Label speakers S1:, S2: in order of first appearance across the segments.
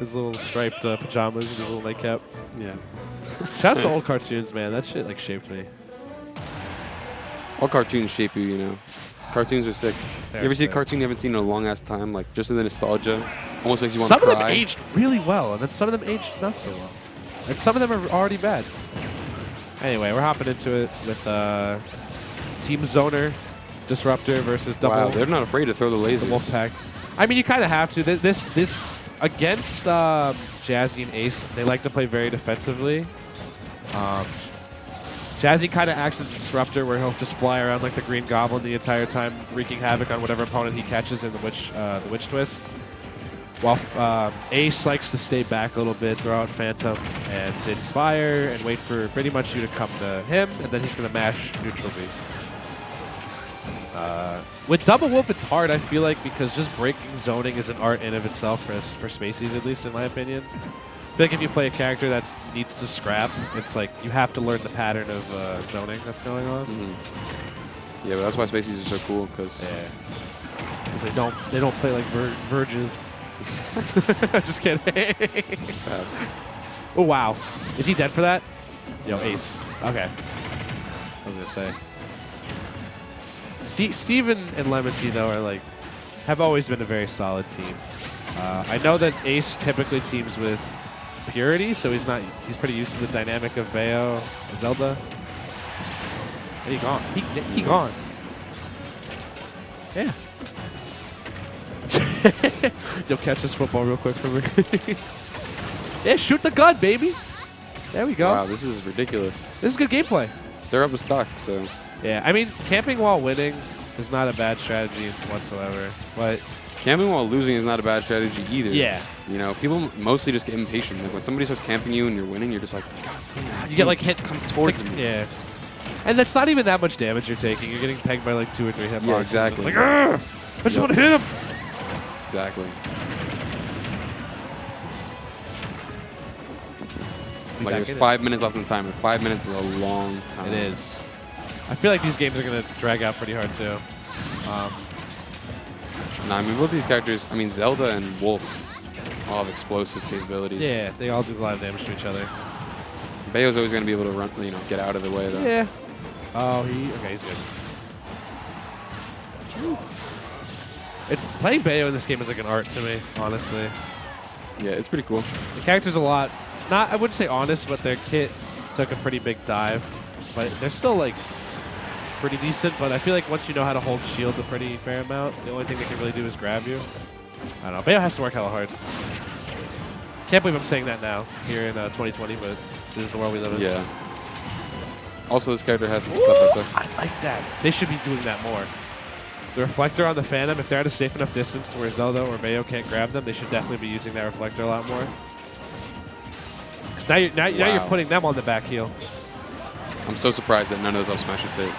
S1: His little striped pajamas and his little nightcap.
S2: Yeah.
S1: Shout out to old cartoons, man. That shit like shaped me.
S2: All cartoons shape you, you know. Cartoons are sick. You ever see a cartoon you haven't seen in a long ass time? Like just in the nostalgia, almost makes you want to cry.
S1: Some of them aged really well, and then some of them aged not so well, and some of them are already bad. Anyway, we're hopping into it with Team Zoner Disruptor versus Double.
S2: Wow, they're not afraid to throw the lasers.
S1: The Wolfpack. I mean, you kind of have to. This against Jazzy and Ace, they like to play very defensively. Jazzy kind of acts as a disruptor, where he'll just fly around like the Green Goblin the entire time, wreaking havoc on whatever opponent he catches in the Witch Twist. While Ace likes to stay back a little bit, throw out Phantom and Din's Fire, and wait for pretty much you to come to him, and then he's going to mash neutral B. With Double Wolf, it's hard, I feel like, because just breaking zoning is an art in of itself for Spaceys, at least in my opinion. I feel like if you play a character that needs to scrap, it's like you have to learn the pattern of zoning that's going on.
S2: Mm-hmm. Yeah, but that's why Spaceys are so cool, because
S1: they don't play like Verges. Just kidding. Oh wow, is he dead for that? Yo, Ace. Okay, I was gonna say. Steven and LemonTea though are have always been a very solid team. I know that Ace typically teams with Purity, so he's pretty used to the dynamic of Bayo and Zelda. And he gone. He gone. Yeah. You'll catch this football real quick for me. Yeah, shoot the gun, baby. There we go.
S2: Wow, this is ridiculous.
S1: This is good gameplay.
S2: They're up a stock, so.
S1: Yeah, I mean, camping while winning is not a bad strategy whatsoever. But
S2: camping while losing is not a bad strategy either.
S1: Yeah.
S2: You know, people mostly just get impatient. Like when somebody starts camping you and you're winning, you're just like, God, man,
S1: you get like hit.
S2: Come towards me.
S1: Yeah. And that's not even that much damage you're taking. You're getting pegged by like 2 or 3 hitboxes.
S2: Yeah, exactly.
S1: It's like, I just want to hit him.
S2: Exactly. Like there's 5 minutes left in the timer. 5 minutes is a long time.
S1: It is. I feel like these games are going to drag out pretty hard too.
S2: Nah, I mean both these characters. I mean Zelda and Wolf all have explosive capabilities.
S1: Yeah, they all do a lot of damage to each other.
S2: Bayo's always going to be able to run, get out of the way though.
S1: Yeah. Oh, okay, he's good. It's playing Bayo in this game is like an art to me, honestly.
S2: Yeah, it's pretty cool.
S1: The character's a lot. I wouldn't say honest, but their kit took a pretty big dive. But they're still like pretty decent. But I feel like once you know how to hold shield a pretty fair amount, the only thing they can really do is grab you. I don't know. Bayo has to work hella hard. Can't believe I'm saying that now here in 2020, but this is the world we live in.
S2: Yeah. Also, this character has some stuff that's
S1: I like that. They should be doing that more. The reflector on the Phantom, if they're at a safe enough distance to where Zelda or Bayo can't grab them, they should definitely be using that reflector a lot more. Because now you're putting them on the back heel.
S2: I'm so surprised that none of those up smashes hit.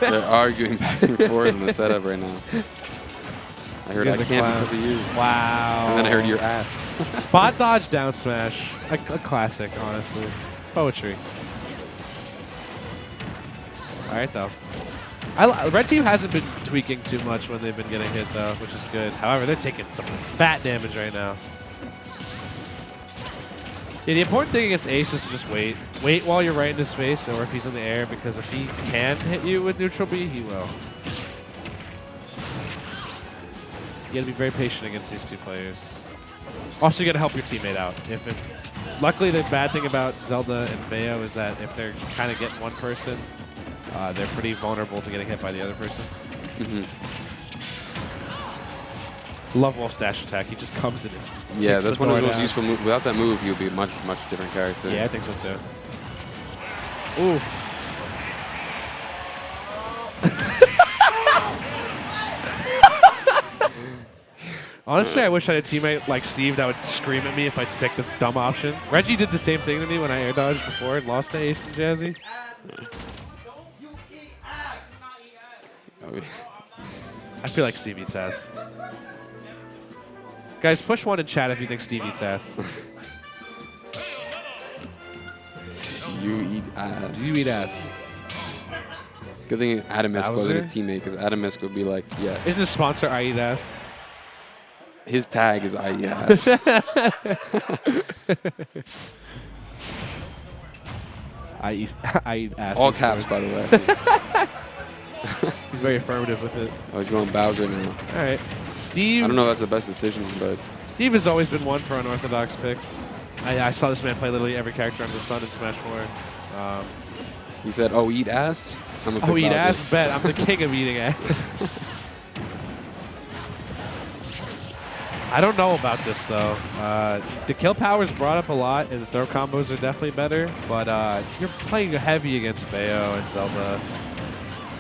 S2: They're arguing back and forth in the setup right now. I heard I can't because of you.
S1: Wow.
S2: And then I heard your ass.
S1: Spot dodge down smash. A classic, honestly. Poetry. All right, though. Red team hasn't been tweaking too much when they've been getting hit, though, which is good. However, they're taking some fat damage right now. Yeah, the important thing against Ace is to just wait. Wait while you're right in his face, or if he's in the air, because if he can hit you with neutral B, he will. You gotta be very patient against these two players. Also, you gotta help your teammate out. Luckily, the bad thing about Zelda and Bayo is that if they're kind of getting one person, they're pretty vulnerable to getting hit by the other person. Love Wolf's dash attack. He just comes in.
S2: Yeah, that's one of the most useful moves. Without that move, he would be a much, much different character.
S1: Yeah, I think so too. Oof. Honestly, I wish I had a teammate like Steve that would scream at me if I picked the dumb option. Reggie did the same thing to me when I air dodged before and lost to Ace and Jazzy. I feel like Steve eats ass. Guys, push 1 in chat if you think Steve eats ass.
S2: You eat ass.
S1: You eat ass.
S2: Good thing Adamisk wasn't his
S1: Bowser?
S2: teammate, because Adamisk would be like, yes.
S1: Is this sponsor I Eat Ass?
S2: His tag is I yes.
S1: I eat ass.
S2: All
S1: in
S2: caps,
S1: sports.
S2: by the way.
S1: He's very affirmative with it.
S2: Oh, he's going Bowser now.
S1: All right. Steve.
S2: I don't know if that's the best decision, but
S1: Steve has always been one for unorthodox picks. I saw this man play literally every character under the sun in Smash 4.
S2: he said, "Oh, eat ass." I'm gonna
S1: Oh,
S2: pick
S1: eat
S2: Bowser.
S1: ass? Bet. I'm the king of eating ass. I don't know about this, though. The kill power is brought up a lot, and the throw combos are definitely better, but you're playing heavy against Bayo and Zelda.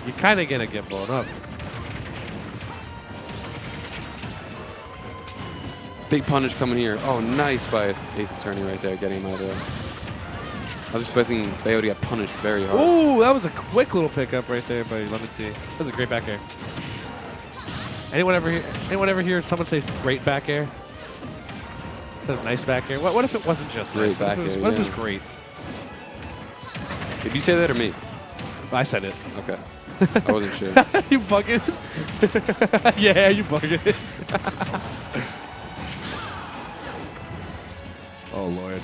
S1: You're kind of going to get blown up.
S2: Big punish coming here. Oh, nice by AceAttorney right there, getting him out of there. I was expecting Bayo to get punished very hard.
S1: Ooh, that was a quick little pickup right there by LemonTea. That was a great back air. Anyone ever hear someone say great back air? Instead of nice back air? What if it wasn't just
S2: Great
S1: nice?
S2: back
S1: What if
S2: air,
S1: it was
S2: yeah.
S1: great?
S2: Did you say that or me?
S1: I said it.
S2: Okay. I wasn't sure.
S1: You bugging? Yeah, you bugging. Oh, Lord.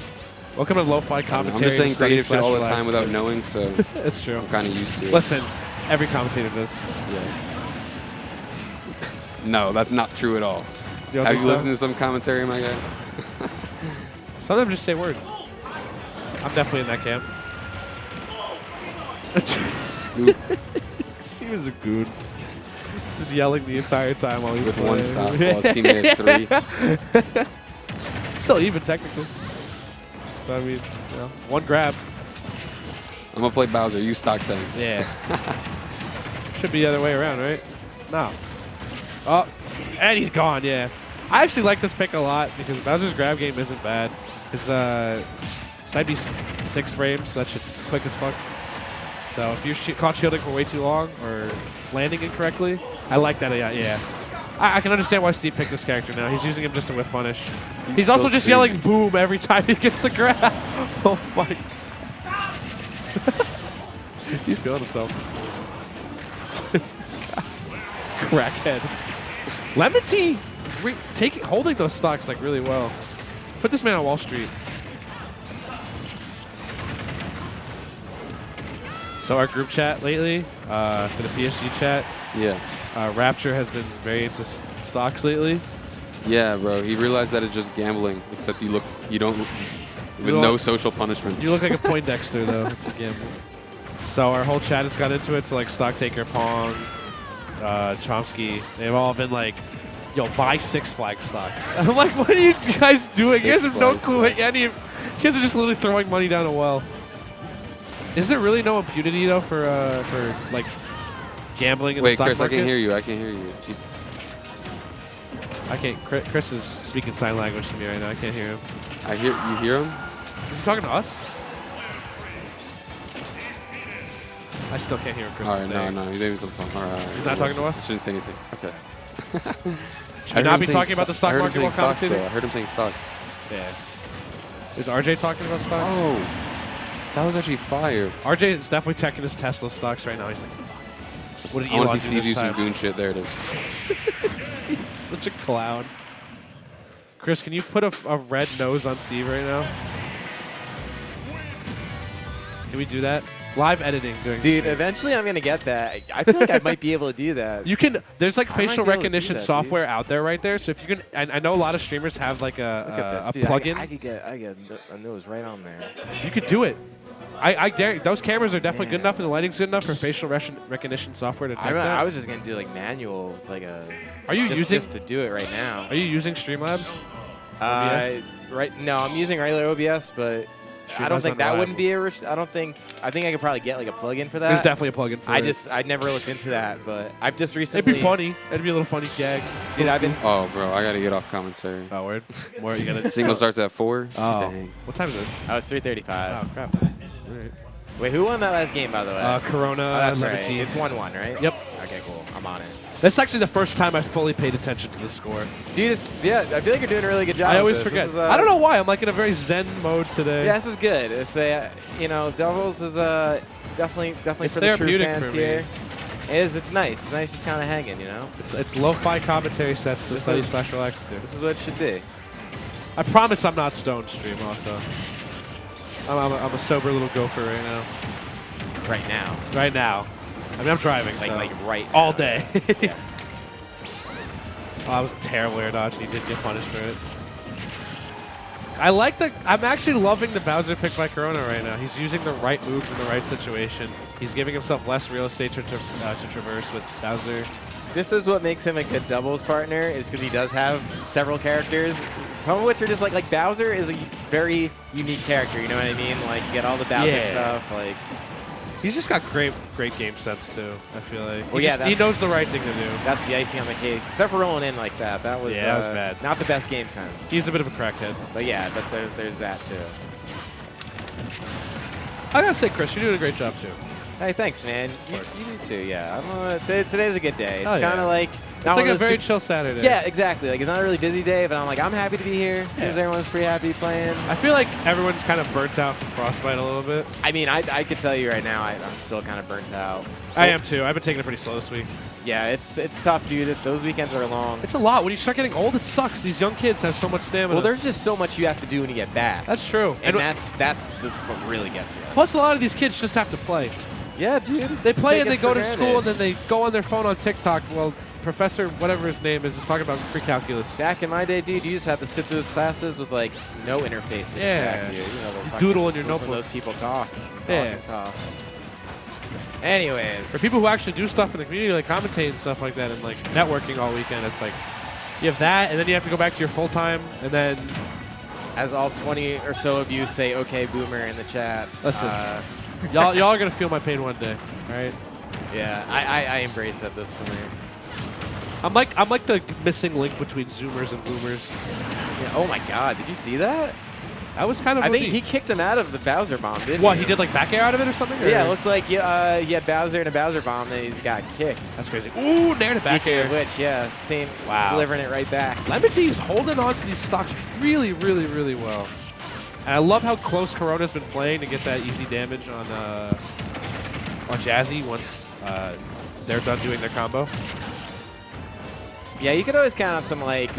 S1: Welcome to Lo-Fi Commentary.
S2: I'm just saying
S1: Study
S2: creative shit all the
S1: /
S2: time without knowing, so
S1: It's true.
S2: I'm kind of used to it.
S1: Listen, every commentator does.
S2: Yeah. No, that's not true at all.
S1: You don't
S2: Have
S1: think
S2: you
S1: so?
S2: listened to some commentary, my guy?
S1: Some of them just say words. I'm definitely in that camp.
S2: Scoop
S1: Steve is a goon. Just yelling the entire time while he's
S2: with
S1: playing.
S2: one stop while his teammate has 3.
S1: Still even, technically. So, I mean, you know, one grab.
S2: I'm going to play Bowser. You stock 10.
S1: Yeah. Should be the other way around, right? No. Oh, and he's gone, yeah. I actually like this pick a lot because Bowser's grab game isn't bad. His side B 6 frames, so that shit's quick as fuck. So if you're caught shielding for way too long or landing incorrectly, I like that. Yeah. I can understand why Steve picked this character now. He's using him just to whiff punish. He's also just yelling boom every time he gets the grab. Oh my. He's feeling himself. Crackhead. LemonTea holding those stocks like really well. Put this man on Wall Street. So our group chat lately, for the PSG chat,
S2: Yeah.
S1: Rapture has been very into stocks lately.
S2: Yeah, bro. He realized that it's just gambling, except you don't, with no social punishments.
S1: You look like a Poindexter, though. Again. So our whole chat has got into it. So like Stocktaker, Pong, Chomsky, they've all been like, "Yo, buy Six Flags stocks." I'm like, "What are you guys doing? You guys have no clue what any. You guys are just literally throwing money down a well." Is there really no impunity though for like gambling in the stock
S2: Chris,
S1: market?
S2: I can't hear you. I can't hear you.
S1: I can't. Chris is speaking sign language to me right now. I can't hear him.
S2: You hear him?
S1: Is he talking to us? I still can't hear him. Chris
S2: All
S1: is
S2: right,
S1: saying.
S2: no, he's maybe some fun. All right.
S1: He's not talking to us?
S2: Shouldn't say anything. Okay.
S1: Should we not be talking about the stock market while commentating?
S2: I heard him saying stocks.
S1: Yeah. Is RJ talking about stocks?
S2: Oh, that was actually fire.
S1: RJ is definitely checking his Tesla stocks right now. He's like, fuck. What did
S2: I want
S1: Elon
S2: to see
S1: do
S2: Steve do
S1: this
S2: some
S1: time?
S2: goon shit. There it is.
S1: Steve's such a clown. Chris, can you put a red nose on Steve right now? Can we do that? Live editing during
S3: Dude,
S1: stream.
S3: eventually I'm going to get that. I feel like I might be able to do that.
S1: You can. There's like
S3: I might
S1: facial
S3: be able to do
S1: recognition
S3: that,
S1: software out there right there. So if you can, I know a lot of streamers have like
S3: Look at
S1: a
S3: this. Dude,
S1: plugin.
S3: I could get a nose right on there.
S1: You could do it. I dare. Those cameras are definitely good enough, and the lighting's good enough for facial recognition software to detect that.
S3: I was just going to do like manual, like a.
S1: Are you using?
S3: Just to do it right now?
S1: Are you using Streamlabs?
S3: Right. No, I'm using regular OBS, but I don't think that wouldn't be a. I think I could probably get like a plugin for that.
S1: There's definitely a plugin for it.
S3: I never looked into that, but I've just recently.
S1: It'd be funny. It'd be a little funny gag.
S3: Dude, I've been.
S2: Oh, bro, I gotta get off commentary.
S1: Oh, word. More you gotta.
S2: Single starts at 4.
S1: Oh.
S2: Dang.
S1: What time is it?
S3: Oh, it's 3:35.
S1: Oh crap. All right.
S3: Wait, who won that last game, by the way?
S1: Corona.
S3: Oh, that's right.
S1: 17.
S3: It's 1-1, right?
S1: Yep.
S3: Okay, cool. I'm on it.
S1: That's actually the first time I fully paid attention to the score.
S3: Dude, I feel like you're doing a really good job.
S1: I always
S3: with this.
S1: forget.
S3: This is,
S1: I don't know why. I'm like in a very zen mode today.
S3: Yeah, this is good. It's Doubles is definitely
S1: It's
S3: for the true
S1: therapeutic
S3: fans
S1: for me.
S3: here. It's nice. It's nice just kind of hanging, you know?
S1: It's lo-fi commentary sets to study / relax to.
S3: This is what it should be.
S1: I promise I'm not stoned stream also. I'm a sober little gopher right now.
S3: Right now.
S1: Right now. I mean, I'm driving, so.
S3: Like right
S1: all
S3: now.
S1: day.
S3: Yeah.
S1: Oh, that was a terrible air dodge, and he did get punished for it. I like the. I'm actually loving the Bowser pick by Corona right now. He's using the right moves in the right situation. He's giving himself less real estate to traverse with Bowser.
S3: This is what makes him a good doubles partner, is because he does have several characters, some of which are just like Bowser is a very unique character. You know what I mean? Like you get all the Bowser stuff. Like
S1: he's just got great game sense too. I feel like.
S3: Well,
S1: he knows the right thing to do.
S3: That's the icing on the cake. Except for rolling in like that. That was
S1: that was bad.
S3: Not the best game sense.
S1: He's a bit of a crackhead.
S3: But yeah, but there's that too.
S1: I gotta say, Chris, you're doing a great job too.
S3: Hey, thanks, man. You need to, yeah. Today's a good day. It's kind of like...
S1: It's like a very chill Saturday.
S3: Yeah, exactly. Like, it's not a really busy day, but I'm like, I'm happy to be here. Seems everyone's pretty happy playing.
S1: I feel like everyone's kind of burnt out from Frostbite a little bit.
S3: I mean, I could tell you right now, I'm still kind of burnt out.
S1: I am too. I've been taking it pretty slow this week.
S3: Yeah, it's tough, dude. Those weekends are long.
S1: It's a lot. When you start getting old, it sucks. These young kids have so much stamina.
S3: Well, there's just so much you have to do when you get back.
S1: That's true.
S3: And that's what really gets you.
S1: Plus, a lot of these kids just have to play.
S3: Yeah, dude.
S1: They play and they go to school and then they go on their phone on TikTok while Professor, whatever his name is talking about pre-calculus.
S3: Back in my day, dude, you just had to sit through those classes with like no interface to distract you. You know,
S1: doodle in your notebook.
S3: Those people talk and talk. Anyways.
S1: For people who actually do stuff in the community, like commentate and stuff like that, and like networking all weekend, it's like you have that, and then you have to go back to your full time, and then.
S3: As all 20 or so of you say, "Okay, boomer" in the chat.
S1: Listen, y'all are gonna feel my pain one day, all right?
S3: Yeah, I embrace that this for me.
S1: I'm like the missing link between Zoomers and Boomers.
S3: Yeah. Oh my God, did you see that?
S1: That was kind of.
S3: I think he kicked him out of the Bowser bomb, didn't he?
S1: What, he did like back air out of it or something? Or?
S3: Yeah, it looked like he had Bowser and a Bowser bomb, then he's got kicked.
S1: That's crazy. Ooh, nared it back air.
S3: Speaking of which, yeah, same.
S1: Wow.
S3: Delivering it right back.
S1: LemonTea is holding on to these stocks really, really, really well. And I love how close Corona's been playing to get that easy damage on Jazzy once they're done doing their combo.
S3: Yeah, you could always count on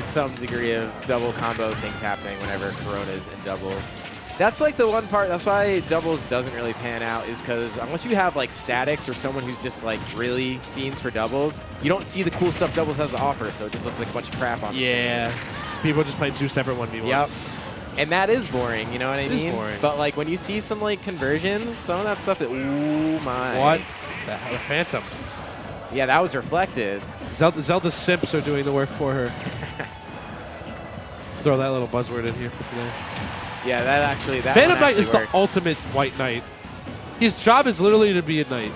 S3: some degree of double combo things happening whenever Corona's in doubles. That's like the one part. That's why doubles doesn't really pan out, is because unless you have like statics or someone who's just like really fiends for doubles, you don't see the cool stuff doubles has to offer. So it just looks like a bunch of crap on the screen.
S1: Yeah, so people just play 2 separate 1v1s.
S3: Yep. And that is boring, you know what I mean?
S1: It is boring.
S3: But like when you see some like conversions, some of that stuff that, ooh my.
S1: What? The Phantom.
S3: Yeah, that was reflected.
S1: Zelda simps are doing the work for her. Throw that little buzzword in here for today.
S3: Yeah, that
S1: Phantom Knight is
S3: works.
S1: the ultimate white knight. His job is literally to be a knight.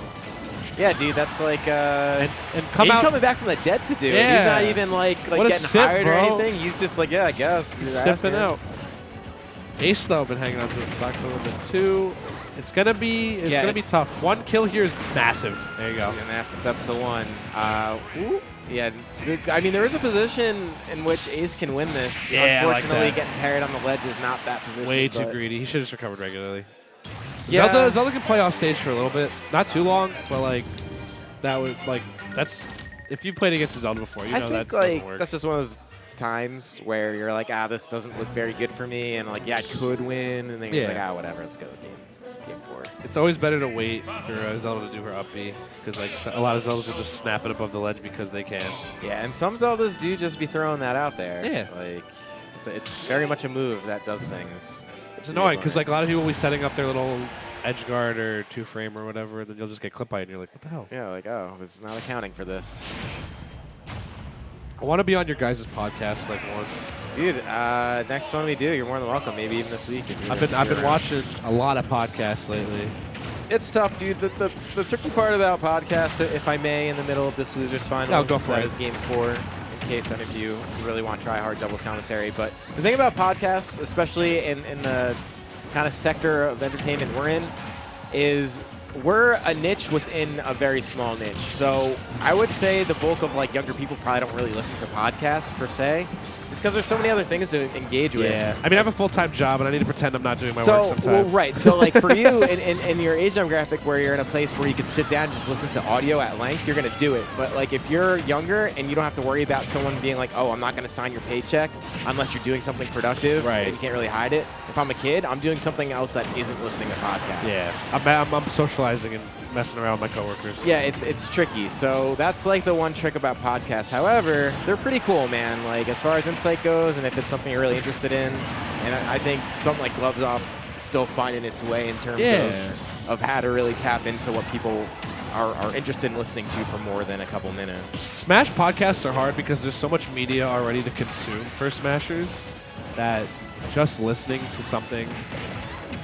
S3: Yeah, dude, that's like
S1: and
S3: he's coming back from the dead to do it.
S1: Yeah.
S3: He's not even like getting
S1: simp,
S3: hired
S1: bro.
S3: or anything. He's just like, yeah, I guess.
S1: He's simping out. Ace though been hanging on to the stock for a little bit too. It's gonna be tough. 1 kill here is massive. There you go.
S3: And that's the one. Yeah, I mean there is a position in which Ace can win this.
S1: Yeah,
S3: unfortunately,
S1: like that.
S3: getting parried on the ledge is not that position.
S1: Way too greedy. He should have just recovered regularly.
S3: Yeah.
S1: Zelda can play off stage for a little bit, not too long, but like that would that's if you played against Zelda before, you know that doesn't work.
S3: That's just one of those times where you're like, this doesn't look very good for me, and like, I could win, and then it's like, whatever, let's go game 4.
S1: It's always better to wait for Zelda to do her up B, because like a lot of Zeldas will just snap it above the ledge because they can.
S3: Yeah, and some Zeldas do just be throwing that out there.
S1: Yeah,
S3: like it's very much a move that does things.
S1: It's annoying because like a lot of people will be setting up their little edge guard or 2-frame or whatever, and then you'll just get clipped by it, and you're like, what the hell?
S3: Yeah, like, it's not accounting for this.
S1: I want to be on your guys' podcast like once.
S3: Dude, next one we do, you're more than welcome. Maybe even this week.
S1: I've been watching a lot of podcasts lately.
S3: It's tough, dude. The tricky part about podcasts, if I may, in the middle of this losers finals,
S1: go for it.
S3: is game 4. In case any of you really want to try hard doubles commentary, but the thing about podcasts, especially in the kind of sector of entertainment we're in, is we're a niche within a very small niche. So I would say the bulk of like younger people probably don't really listen to podcasts per se. Just because there's so many other things to engage with.
S1: Yeah. I mean, I have a full-time job, and I need to pretend I'm not doing my work
S3: So,
S1: sometimes.
S3: well, right. So, like, for you, in your age demographic where you're in a place where you could sit down and just listen to audio at length, you're going to do it. But, like, if you're younger and you don't have to worry about someone being like, oh, I'm not going to sign your paycheck unless you're doing something productive,
S1: right,
S3: and you can't really hide it. If I'm a kid, I'm doing something else that isn't listening to podcasts.
S1: Yeah. I'm socializing and messing around with my coworkers.
S3: Yeah, it's tricky. So that's like the one trick about podcasts. However, they're pretty cool, man. Like as far as insight goes, and if it's something you're really interested in, and I think something like Gloves Off is still finding its way in terms of how to really tap into what people are interested in listening to for more than a couple minutes.
S1: Smash podcasts are hard because there's so much media already to consume for Smashers that just listening to something,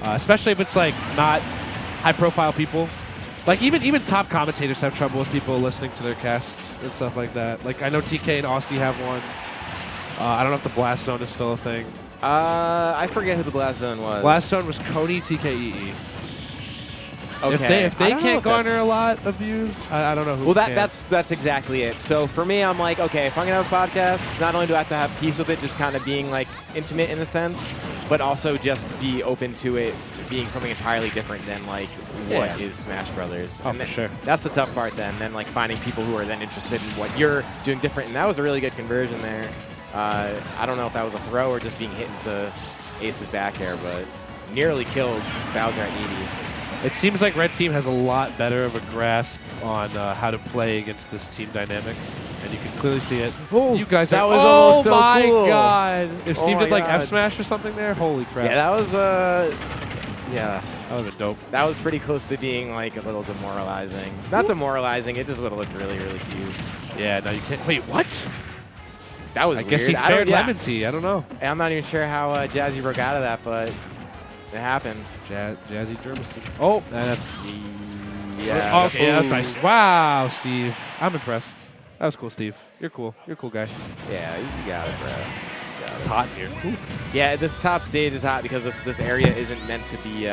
S1: especially if it's like not high-profile people. Like, even top commentators have trouble with people listening to their casts and stuff like that. Like, I know TK and Aussie have one. I don't know if the Blast Zone is still a thing.
S3: I forget who the Blast Zone was.
S1: Blast Zone was Cody, TKEE.
S3: Okay.
S1: If they can't garner a lot of views, I don't know who
S3: Well,
S1: can.
S3: that's exactly it. So for me, I'm like, okay, if I'm going to have a podcast, not only do I have to have peace with it, just kind of being, like, intimate in a sense, but also just be open to it being something entirely different than, like, what is Smash Brothers.
S1: Oh,
S3: and
S1: for sure.
S3: That's the tough part then. Then, like, finding people who are then interested in what you're doing different. And that was a really good conversion there. I don't know if that was a throw or just being hit into Ace's back air, but nearly killed Bowser at 80.
S1: It seems like Red Team has a lot better of a grasp on how to play against this team dynamic, and you can clearly see it.
S3: Oh,
S1: you guys
S3: that
S1: are,
S3: was almost so
S1: my
S3: cool.
S1: God. If Steve did like
S3: God.
S1: F Smash or something there, holy crap.
S3: Yeah, that was, yeah.
S1: That would have been dope.
S3: That was pretty close to being, like, a little demoralizing. Not demoralizing, it just would have looked really, really cute.
S1: Yeah, no, you can't. Wait, what?
S3: That was
S1: I
S3: weird.
S1: guess he fared LemonTea. I don't know.
S3: I'm not even sure how Jazzy broke out of that, but it happened.
S1: Jazzy Jermison. Oh, that's...
S3: Yeah.
S1: Okay, that's nice. Wow, Steve. I'm impressed. That was cool, Steve. You're cool. You're a cool guy.
S3: Yeah, you got it, bro.
S1: It's hot in here. Ooh.
S3: Yeah, this top stage is hot because this area isn't meant to be